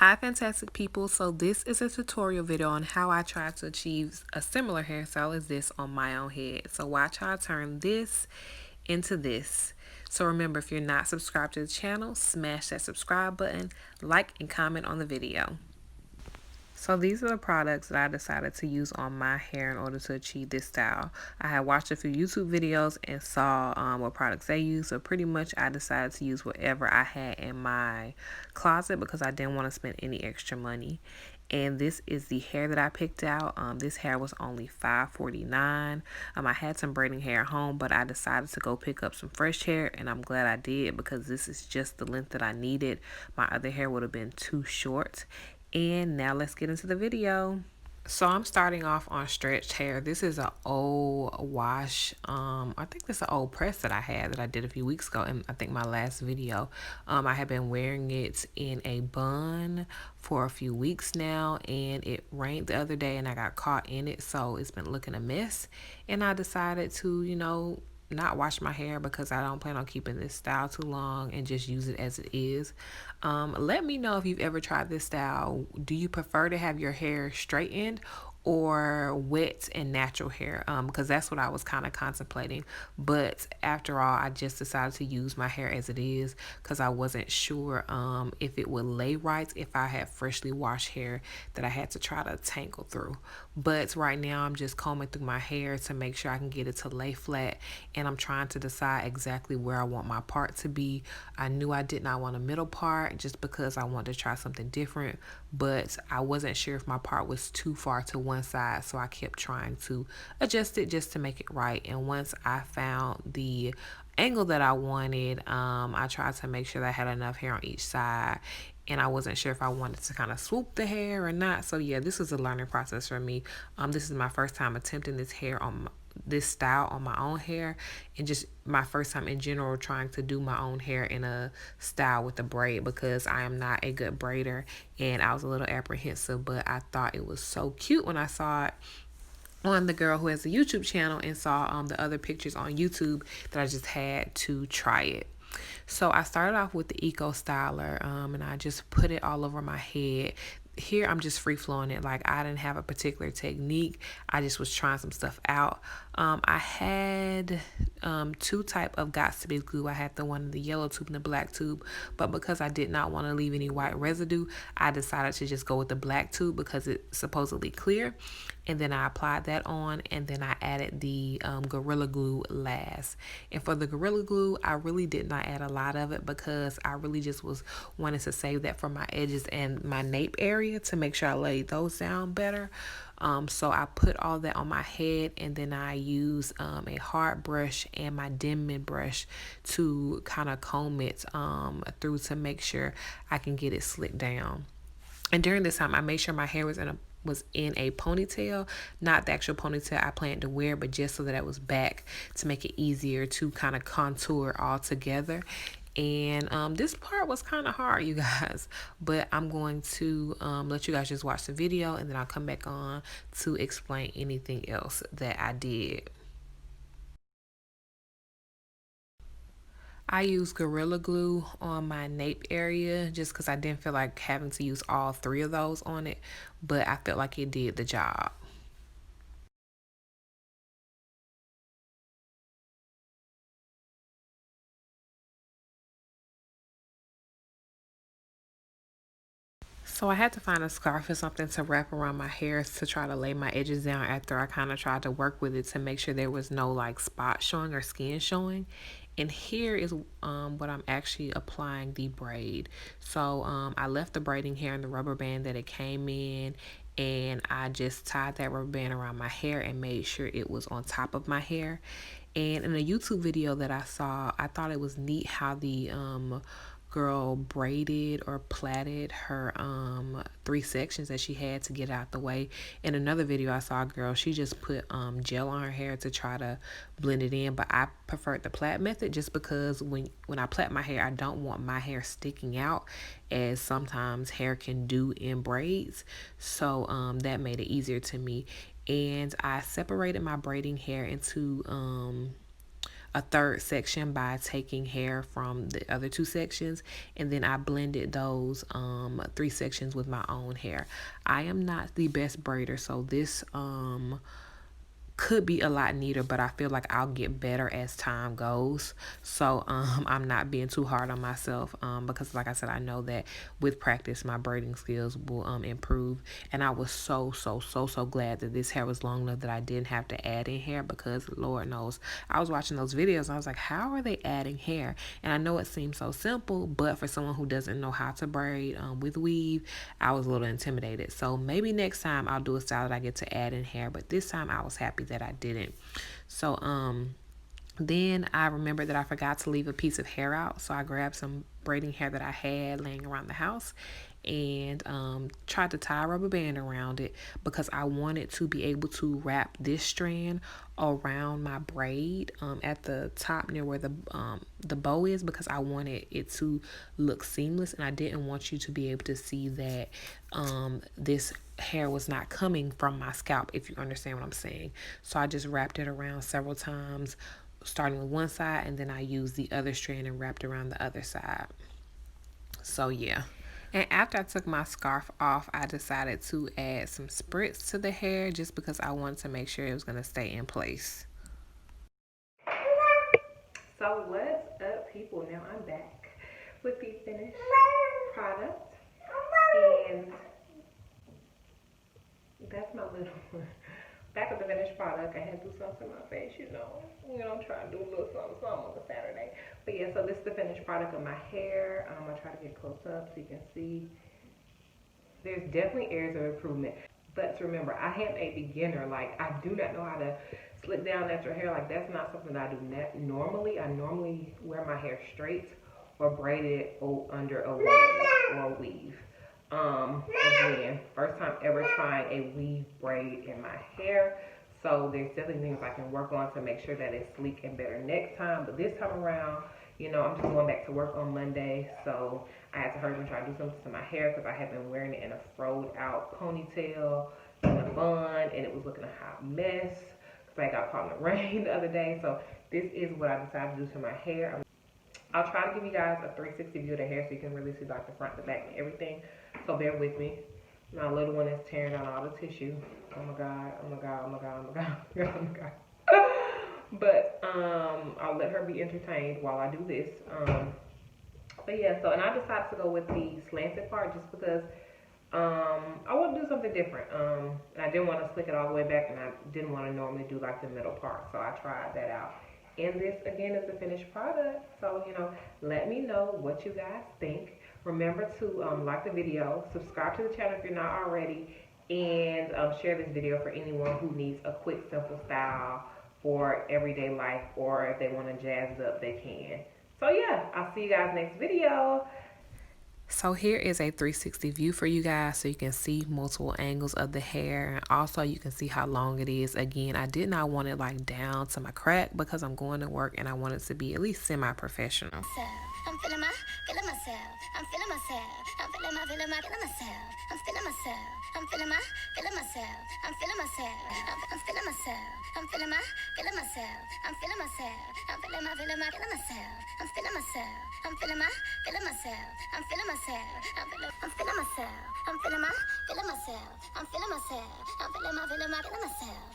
Hi fantastic people, so this is a tutorial video on how I try to achieve a similar hairstyle as this on my own head. So watch how I turn this into this. So remember, if you're not subscribed to the channel, smash that subscribe button, like and comment on the video. So these are the products that I decided to use on my hair in order to achieve this style. I had watched a few YouTube videos and saw what products they use. So pretty much I decided to use whatever I had in my closet because I didn't want to spend any extra money. And this is the hair that I picked out. This hair was only $5.49. I had some braiding hair at home, but I decided to go pick up some fresh hair, and I'm glad I did because this is just the length that I needed. My other hair would have been too short. And now let's get into the video. So I'm starting off on stretched hair. This is an old wash. I think this is an old press that I had that I did a few weeks ago in I think my last video. I have been wearing it in a bun for a few weeks now, and it rained the other day and I got caught in it, so it's been looking a mess. And I decided to, not wash my hair because I don't plan on keeping this style too long and just use it as it is. Let me know if you've ever tried this style. Do you prefer to have your hair straightened or wet and natural hair? Because that's what I was kind of contemplating. But after all, I just decided to use my hair as it is because I wasn't sure if it would lay right if I had freshly washed hair that I had to try to tangle through. But right now I'm just combing through my hair to make sure I can get it to lay flat, and I'm trying to decide exactly where I want my part to be. I knew I did not want a middle part just because I wanted to try something different, but I wasn't sure if my part was too far to one side, so I kept trying to adjust it just to make it right. And once I found the angle that I wanted, I tried to make sure that I had enough hair on each side, and I wasn't sure if I wanted to kind of swoop the hair or not. So yeah, this was a learning process for me. This is my first time attempting this style on my own hair, and just my first time in general trying to do my own hair in a style with a braid because I am not a good braider, and I was a little apprehensive, but I thought it was so cute when I saw it on the girl who has a YouTube channel and saw the other pictures on YouTube that I just had to try it. So I started off with the Eco Styler, and I just put it all over my head. Here I'm just free flowing it, like I didn't have a particular technique. I just was trying some stuff out. I had two type of Gots to Be glue. I had the one in the yellow tube and the black tube, but because I did not want to leave any white residue, I decided to just go with the black tube because it's supposedly clear. And then I applied that on, and then I added the Gorilla Glue last. And for the Gorilla Glue, I really did not add a lot of it because I really just was wanting to save that for my edges and my nape area to make sure I laid those down better. So I put all that on my head, and then I use a hard brush and my Denman brush to kind of comb it through to make sure I can get it slicked down. And during this time, I made sure my hair was in a ponytail, not the actual ponytail I planned to wear, but just so that it was back to make it easier to kind of contour all together. And this part was kind of hard, you guys, but I'm going to let you guys just watch the video, and then I'll come back on to explain anything else that I did. I used Gorilla Glue on my nape area just because I didn't feel like having to use all three of those on it, but I felt like it did the job. So I had to find a scarf or something to wrap around my hair to try to lay my edges down after I kind of tried to work with it to make sure there was no like spot showing or skin showing. And here is what I'm actually applying the braid. So I left the braiding hair in the rubber band that it came in, and I just tied that rubber band around my hair and made sure it was on top of my hair. And in a YouTube video that I saw, I thought it was neat how the girl braided or plaited her three sections that she had to get out the way. In another video I saw a girl, she just put gel on her hair to try to blend it in, but I preferred the plait method just because when I plait my hair, I don't want my hair sticking out as sometimes hair can do in braids. So that made it easier to me. And I separated my braiding hair into a third section by taking hair from the other two sections, and then I blended those 3 sections with my own hair. I am not the best braider, so this could be a lot neater, but I feel like I'll get better as time goes. So I'm not being too hard on myself, because like I said, I know that with practice my braiding skills will improve. And I was so glad that this hair was long enough that I didn't have to add in hair, because Lord knows I was watching those videos and I was like, how are they adding hair? And I know it seems so simple, but for someone who doesn't know how to braid with weave, I was a little intimidated. So maybe next time I'll do a style that I get to add in hair, but this time I was happy that I didn't. So then I remembered that I forgot to leave a piece of hair out, so I grabbed some braiding hair that I had laying around the house and tried to tie a rubber band around it, because I wanted to be able to wrap this strand around my braid at the top near where the bow is, because I wanted it to look seamless, and I didn't want you to be able to see that this hair was not coming from my scalp, if you understand what I'm saying. So I just wrapped it around several times, starting with one side, and then I used the other strand and wrapped around the other side. So yeah. And after I took my scarf off, I decided to add some spritz to the hair, just because I wanted to make sure it was going to stay in place. So what's up, people? Now I'm back with the finished product, and that's my little one. Back with the finished product. I had to do something to my face, you know, I'm trying to do a little something on a Saturday. But yeah, so this is the finished product of my hair. I'm gonna try to get close up so you can see. There's definitely areas of improvement, but remember, I am a beginner. Like, I do not know how to slick down natural hair. Like, that's not something that I do normally. I normally wear my hair straight or braided under a wig or a weave. Again, first time ever trying a weave braid in my hair, so there's definitely things I can work on to make sure that it's sleek and better next time. But this time around, I'm just going back to work on Monday, so I had to hurry and try to do something to my hair, because I had been wearing it in a froed out ponytail in a bun, and it was looking a hot mess because I got caught in the rain the other day. So this is what I decided to do to my hair. I'll try to give you guys a 360 view of the hair so you can really see like the front, the back, and everything. So bear with me. My little one is tearing out all the tissue. Oh my god, oh my god, oh my god, oh my god, oh my god, oh my god. But I'll let her be entertained while I do this. But yeah, so, and I decided to go with the slanted part just because I want to do something different. And I didn't want to slick it all the way back, and I didn't want to normally do like the middle part. So I tried that out. And this, again, is the finished product. So, let me know what you guys think. Remember to like the video, subscribe to the channel if you're not already, and share this video for anyone who needs a quick, simple style for everyday life, or if they want to jazz it up, they can. So, yeah, I'll see you guys next video. So here is a 360 view for you guys, so you can see multiple angles of the hair, and also you can see how long it is. Again, I did not want it like down to my crack because I'm going to work and I want it to be at least semi-professional. I'm feeling myself. I'm feeling myself. I'm feeling myself. I'm feeling myself. I'm feeling myself. I'm feeling myself. I'm feeling myself. I'm feeling myself. I'm feeling myself. I'm feeling myself. I'm feeling myself. I'm feeling myself. I'm feeling myself. I'm feeling myself. I'm feeling myself. I'm feeling myself. I'm feeling myself. I'm feeling myself.